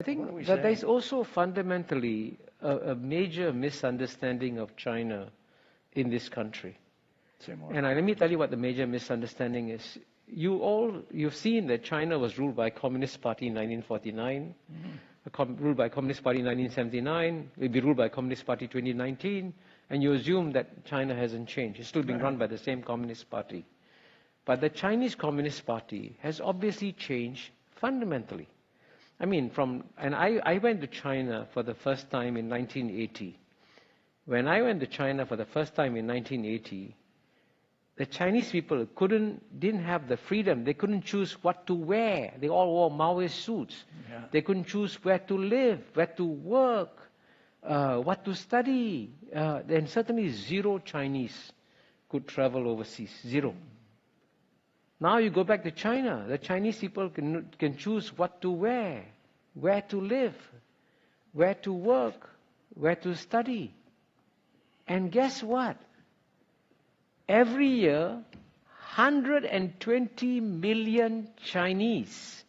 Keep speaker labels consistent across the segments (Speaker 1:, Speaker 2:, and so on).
Speaker 1: I think that there's also fundamentally a major misunderstanding of China in this country. And let me tell you what the major misunderstanding is. You've seen that China was ruled by Communist Party in 1949, ruled by Communist Party in 1979, will be ruled by Communist Party 2019, and you assume that China hasn't changed. It's still being run by the same Communist Party. But the Chinese Communist Party has obviously changed fundamentally. I mean, I went to China for the first time in 1980. When I went to China for the first time in 1980, the Chinese people didn't have the freedom. They couldn't choose what to wear. They all wore Maoist suits. Yeah. They couldn't choose where to live, where to work, what to study. Then certainly zero Chinese could travel overseas. Zero. Now you go back to China. The Chinese people can choose what to wear, where to live, where to work, where to study. And guess what? Every year, 120 million Chinese,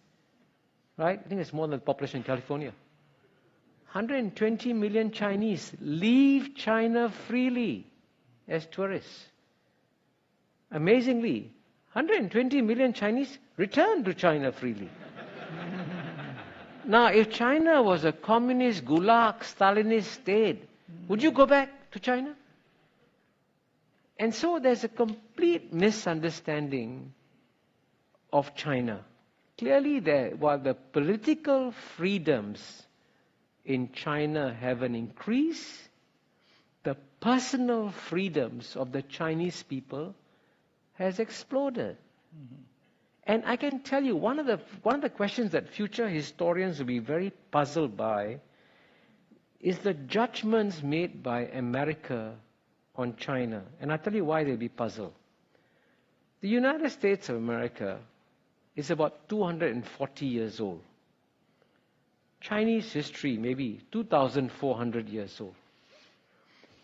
Speaker 1: right? I think it's more than the population in California. 120 million Chinese leave China freely as tourists. Amazingly, 120 million Chinese return to China freely. Now, if China was a communist, gulag, Stalinist state, would you go back to China? And so there's a complete misunderstanding of China. Clearly, while the political freedoms in China haven't increased, the personal freedoms of the Chinese people has exploded. Mm-hmm. And I can tell you, one of the questions that future historians will be very puzzled by is the judgments made by America on China. And I'll tell you why they'll be puzzled. The United States of America is about 240 years old. Chinese history maybe 2,400 years old.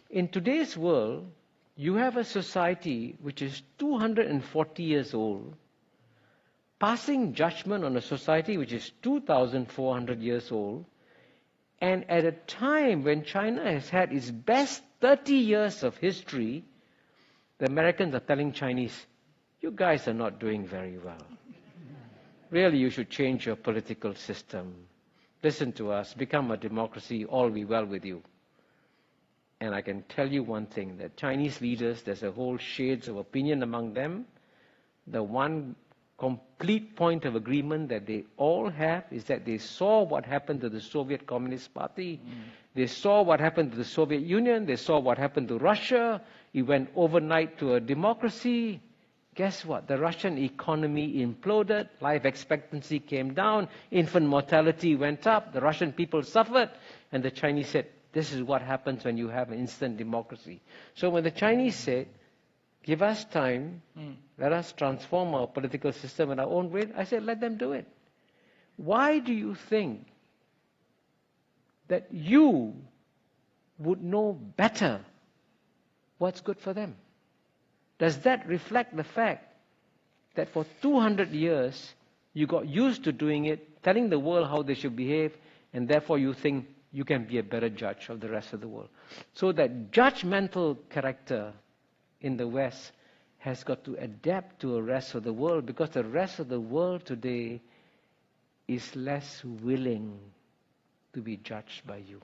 Speaker 1: In today's world, you have a society which is 240 years old, passing judgment on a society which is 2,400 years old, and at a time when China has had its best 30 years of history, the Americans are telling Chinese, you guys are not doing very well. Really, you should change your political system. Listen to us, become a democracy, all will be well with you. And I can tell you one thing, that Chinese leaders, there's a whole shades of opinion among them. The one complete point of agreement that they all have is that they saw what happened to the Soviet Communist Party. They saw what happened to the Soviet Union. They saw what happened to Russia. It went overnight to a democracy. Guess what? The Russian economy imploded. Life expectancy came down. Infant mortality went up. The Russian people suffered. And the Chinese said, this is what happens when you have an instant democracy. So when the Chinese said, give us time, let us transform our political system in our own way, I said, let them do it. Why do you think that you would know better what's good for them? Does that reflect the fact that for 200 years you got used to doing it, telling the world how they should behave, and therefore you think you can be a better judge of the rest of the world? So that judgmental character in the West has got to adapt to the rest of the world, because the rest of the world today is less willing to be judged by you.